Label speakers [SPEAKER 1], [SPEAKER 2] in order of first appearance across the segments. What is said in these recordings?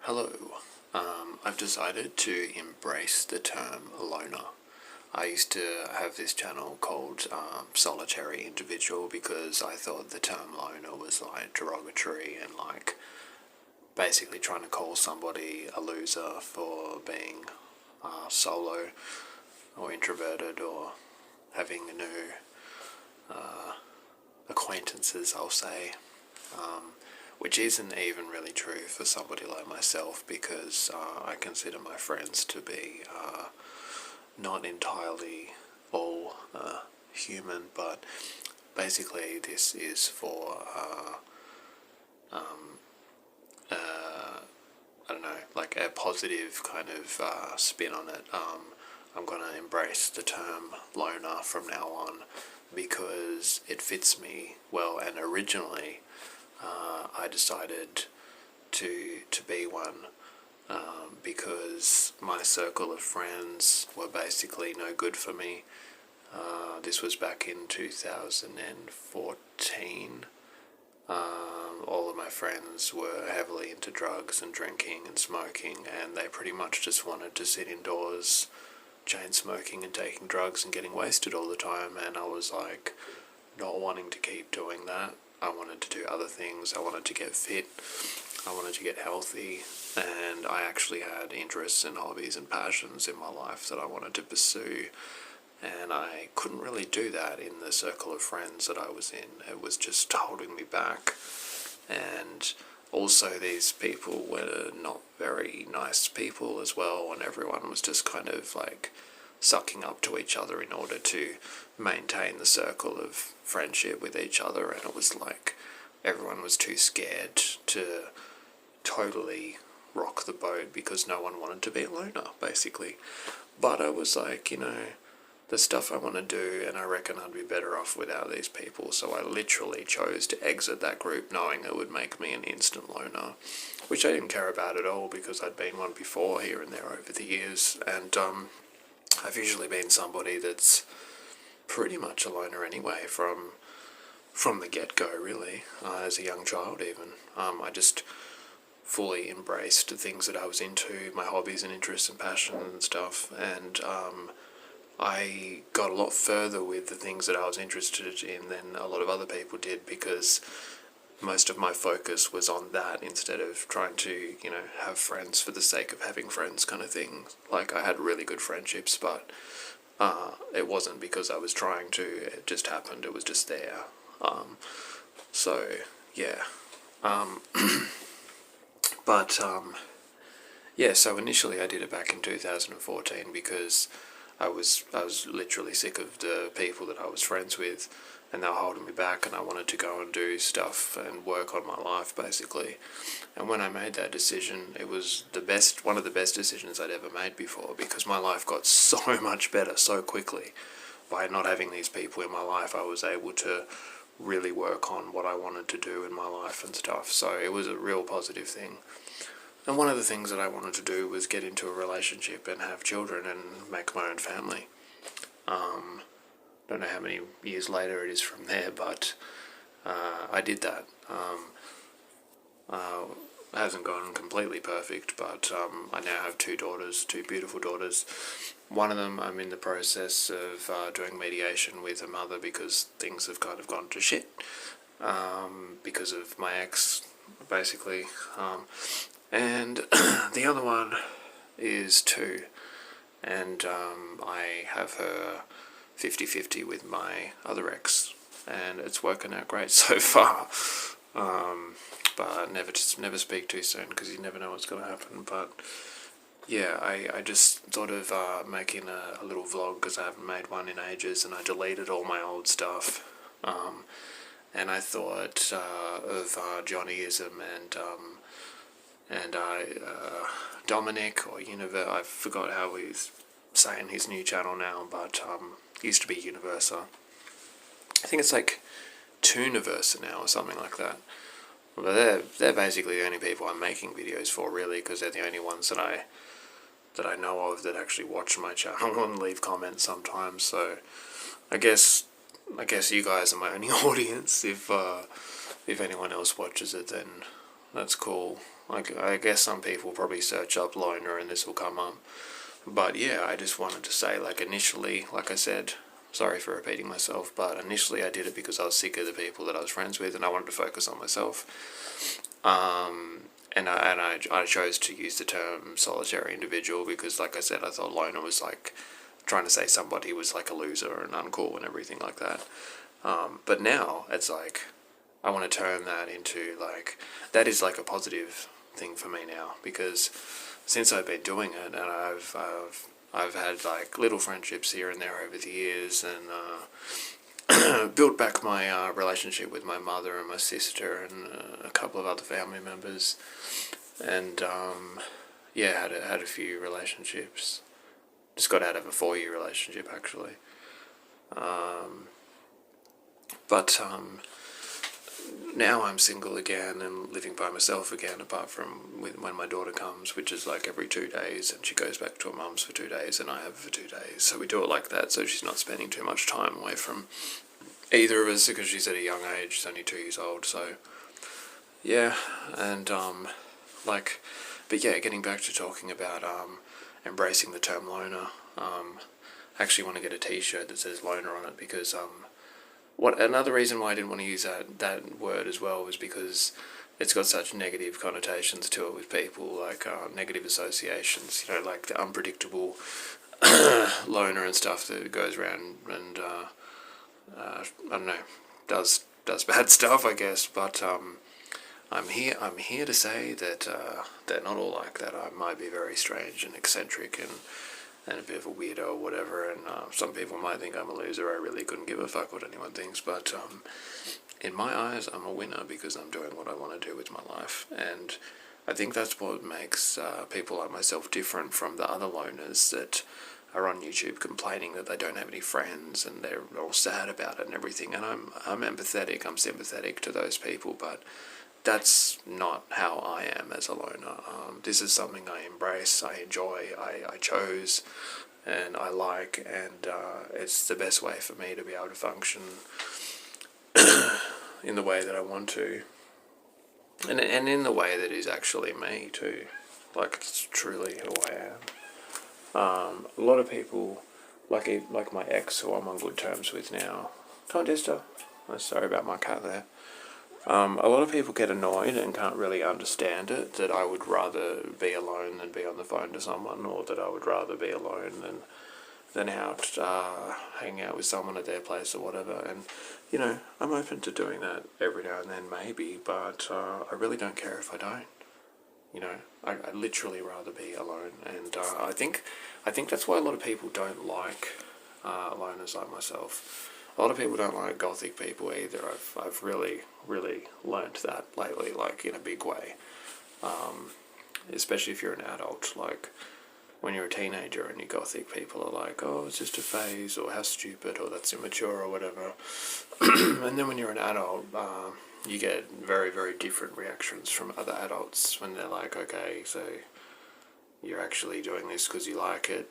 [SPEAKER 1] Hello. I've decided to embrace the term loner. I used to have this channel called Solitary Individual because I thought the term loner was like derogatory and like basically trying to call somebody a loser for being solo or introverted or having new acquaintances, I'll say. Which isn't even really true for somebody like myself because I consider my friends to be not entirely all human, but basically this is for, I don't know, like a positive kind of spin on it. I'm going to embrace the term loner from now on because it fits me well, and originally I decided to be one because my circle of friends were basically no good for me. This was back in 2014. All of my friends were heavily into drugs and drinking and smoking, and they pretty much just wanted to sit indoors, chain smoking and taking drugs and getting wasted all the time, and I was like not wanting to keep doing that. I wanted to do other things. I wanted to get fit. I wanted to get healthy, and I actually had interests and hobbies and passions in my life that I wanted to pursue, and I couldn't really do that in the circle of friends that I was in. It was just holding me back, and also these people were not very nice people as well, and everyone was just kind of like sucking up to each other in order to maintain the circle of friendship with each other, and it was like everyone was too scared to totally rock the boat because no one wanted to be a loner, basically. But I was like, the stuff I want to do, and I reckon I'd be better off without these people, so I literally chose to exit that group knowing it would make me an instant loner, which I didn't care about at all because I'd been one before here and there over the years, and I've usually been somebody that's pretty much a loner anyway from the get-go, really, as a young child even. I just fully embraced the things that I was into, my hobbies and interests and passions and stuff, and I got a lot further with the things that I was interested in than a lot of other people did because most of my focus was on that instead of trying to, have friends for the sake of having friends kind of thing. Like, I had really good friendships, but it wasn't because I was trying to, it just happened, it was just there. So, yeah. So initially I did it back in 2014 because I was literally sick of the people that I was friends with, and they were holding me back, and I wanted to go and do stuff and work on my life, basically. And when I made that decision, it was one of the best decisions I'd ever made before, because my life got so much better so quickly. By not having these people in my life, I was able to really work on what I wanted to do in my life and stuff, so it was a real positive thing. And one of the things that I wanted to do was get into a relationship and have children and make my own family. Don't know how many years later it is from there, but I did that. It hasn't gone completely perfect, but I now have two beautiful daughters. One of them I'm in the process of doing mediation with her mother because things have kind of gone to shit because of my ex, basically. And the other one is 2, and I have her 50-50 with my other ex, and it's working out great so far. But never speak too soon because you never know what's going to happen. But yeah, I just thought of making a little vlog because I haven't made one in ages, and I deleted all my old stuff. And I thought of Johnnyism and Dominic, or I forgot how he's saying his new channel now, but used to be Universa. I think it's like Tooniversa now or something like that. But they're basically the only people I'm making videos for, really, because they're the only ones that I know of that actually watch my channel and leave comments sometimes. So I guess you guys are my only audience. If anyone else watches it, then That's cool. Like, I guess some people probably search up loner and this will come up. But yeah, I just wanted to say, like, initially, like I said, sorry for repeating myself, but initially I did it because I was sick of the people that I was friends with and I wanted to focus on myself. And I chose to use the term solitary individual because, like I said, I thought loner was like trying to say somebody was like a loser and uncool and everything like that. But now it's like I want to turn that into like that is like a positive thing for me now because since I've been doing it and I've had like little friendships here and there over the years and built back my relationship with my mother and my sister and a couple of other family members and yeah, had a few relationships. Just got out of a 4-year relationship actually. But now I'm single again and living by myself again, apart from when my daughter comes, which is like every 2 days, and she goes back to her mum's for 2 days, and I have her for 2 days. So we do it like that, so she's not spending too much time away from either of us because she's at a young age. She's only 2 years old, so yeah, and like, but yeah, getting back to talking about embracing the term loner. I actually want to get a T-shirt that says loner on it because what another reason why I didn't want to use that word as well was because it's got such negative connotations to it with people, like negative associations, you know, like the unpredictable loner and stuff that goes around and I don't know, does bad stuff, I guess. But I'm here to say that they're not all like that. I might be very strange and eccentric and a bit of a weirdo or whatever, and some people might think I'm a loser. I really couldn't give a fuck what anyone thinks, but in my eyes, I'm a winner because I'm doing what I want to do with my life, and I think that's what makes people like myself different from the other loners that are on YouTube complaining that they don't have any friends and they're all sad about it and everything, and I'm empathetic, I'm sympathetic to those people, but that's not how I am as a loner. This is something I embrace, I enjoy, I chose, and I like, and it's the best way for me to be able to function in the way that I want to, and in the way that is actually me too. Like, it's truly who I am. A lot of people, like my ex, who I'm on good terms with now. Come on, Desta. I'm sorry about my cat there. A lot of people get annoyed and can't really understand it, that I would rather be alone than be on the phone to someone, or that I would rather be alone than out, hanging out with someone at their place or whatever. And, you know, I'm open to doing that every now and then maybe, but I really don't care if I don't. You know, I'd literally rather be alone. And I think that's why a lot of people don't like loners like myself. A lot of people don't like gothic people either. I've really learnt that lately, like in a big way. Especially if you're an adult, like when you're a teenager and you gothic, people are like, oh, it's just a phase, or how stupid, or that's immature, or whatever. And then when you're an adult, you get very, very different reactions from other adults when they're like, okay, so you're actually doing this because you like it.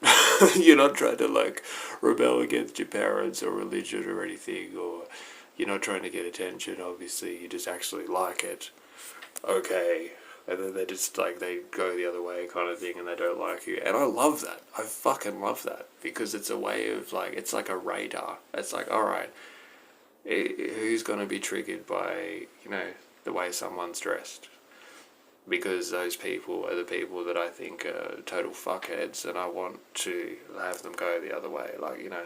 [SPEAKER 1] You're not trying to like rebel against your parents or religion or anything, or you're not trying to get attention, obviously, you just actually like it. Okay. And then they just like, they go the other way kind of thing and they don't like you. And I love that. I fucking love that. Because it's a way of like, it's like a radar. It's like, alright, who's going to be triggered by, you know, the way someone's dressed? Because those people are the people that I think are total fuckheads, and I want to have them go the other way. Like, you know,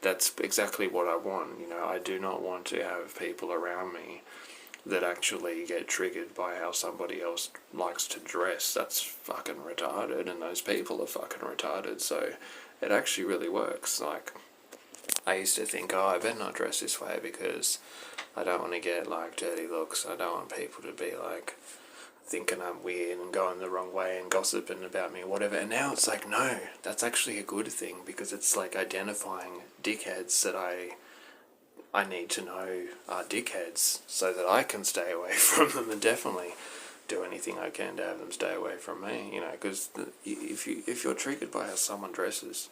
[SPEAKER 1] that's exactly what I want. You know, I do not want to have people around me that actually get triggered by how somebody else likes to dress. That's fucking retarded, and those people are fucking retarded. So it actually really works. Like, I used to think, oh, I better not dress this way because I don't want to get like dirty looks. I don't want people to be like thinking I'm weird and going the wrong way and gossiping about me or whatever. And now it's like, no, that's actually a good thing, because it's like identifying dickheads that I need to know are dickheads so that I can stay away from them, and definitely do anything I can to have them stay away from me, you know, because if you're triggered by how someone dresses,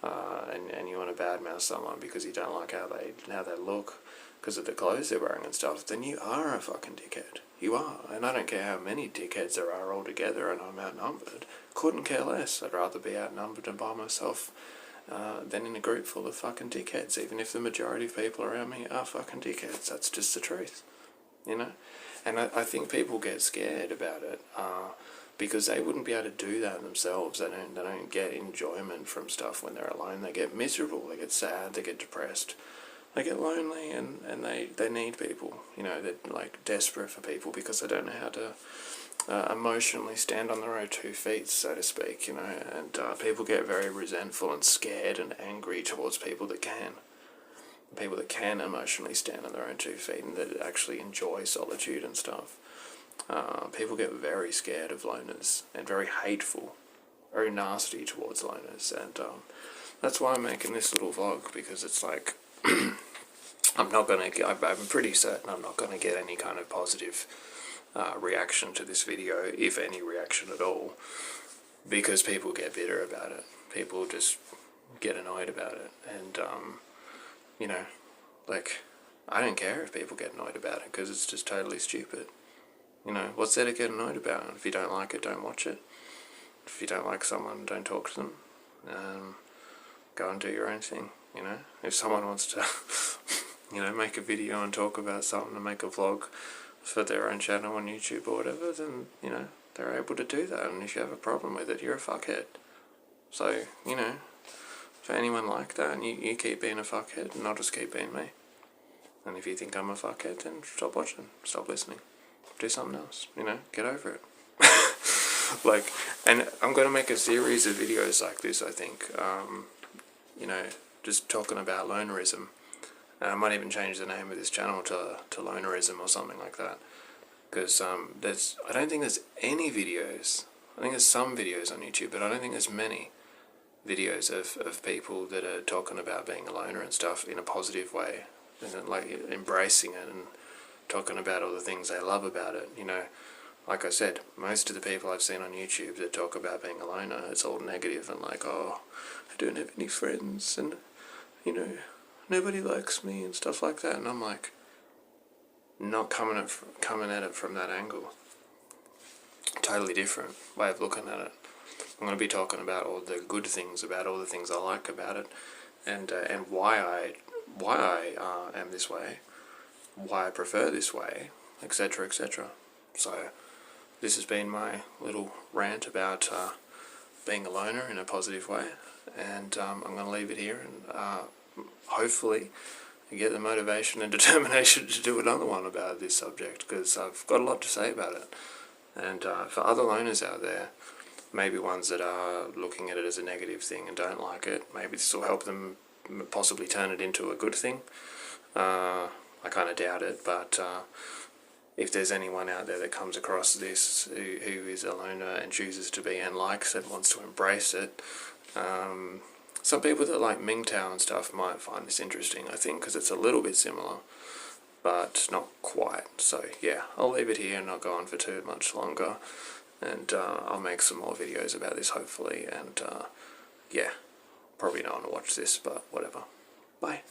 [SPEAKER 1] and you want to badmouth someone because you don't like how they look, because of the clothes they're wearing and stuff, then you are a fucking dickhead. You are. And I don't care how many dickheads there are all together and I'm outnumbered. Couldn't care less. I'd rather be outnumbered and by myself than in a group full of fucking dickheads, even if the majority of people around me are fucking dickheads. That's just the truth, you know? And I think people get scared about it because they wouldn't be able to do that themselves. They don't get enjoyment from stuff when they're alone. They get miserable, they get sad, they get depressed, they get lonely, and they need people, you know. They're like desperate for people because they don't know how to emotionally stand on their own 2 feet, so to speak, you know. And people get very resentful and scared and angry towards people that can emotionally stand on their own 2 feet and that actually enjoy solitude and stuff. People get very scared of loners and very hateful, very nasty towards loners, and that's why I'm making this little vlog, because it's like I'm pretty certain I'm not gonna get any kind of positive reaction to this video, if any reaction at all, because people get bitter about it. People just get annoyed about it, and you know, like, I don't care if people get annoyed about it, because it's just totally stupid. You know, what's there to get annoyed about? If you don't like it, don't watch it. If you don't like someone, don't talk to them. Go and do your own thing, you know. If someone wants to, you know, make a video and talk about something and make a vlog for their own channel on YouTube or whatever, then, you know, they're able to do that. And if you have a problem with it, you're a fuckhead. So, you know, for anyone like that, and you keep being a fuckhead, and I'll just keep being me. And if you think I'm a fuckhead, then stop watching, stop listening, do something else, you know, get over it. Like, and I'm going to make a series of videos like this, I think, you know, just talking about lonerism. I might even change the name of this channel to Lonerism or something like that, because I don't think there's any videos. I think there's some videos on YouTube, but I don't think there's many videos of people that are talking about being a loner and stuff in a positive way, and like embracing it and talking about all the things they love about it. You know, like I said, most of the people I've seen on YouTube that talk about being a loner, it's all negative and like, oh, I don't have any friends, and, you know, nobody likes me and stuff like that. And I'm like, not coming at it from that angle. Totally different way of looking at it. I'm going to be talking about all the good things, about all the things I like about it, and why I am this way, why I prefer this way, etc., etc. So this has been my little rant about being a loner in a positive way, and I'm going to leave it here, and hopefully get the motivation and determination to do another one about this subject, because I've got a lot to say about it. And for other loners out there, maybe ones that are looking at it as a negative thing and don't like it, maybe this will help them possibly turn it into a good thing. I kind of doubt it, but if there's anyone out there that comes across this who is a loner and chooses to be and likes it, wants to embrace it, some people that like Mingtao and stuff might find this interesting, I think, because it's a little bit similar, but not quite. So yeah, I'll leave it here and not go on for too much longer, and I'll make some more videos about this hopefully, and yeah, probably no one will watch this, but whatever. Bye.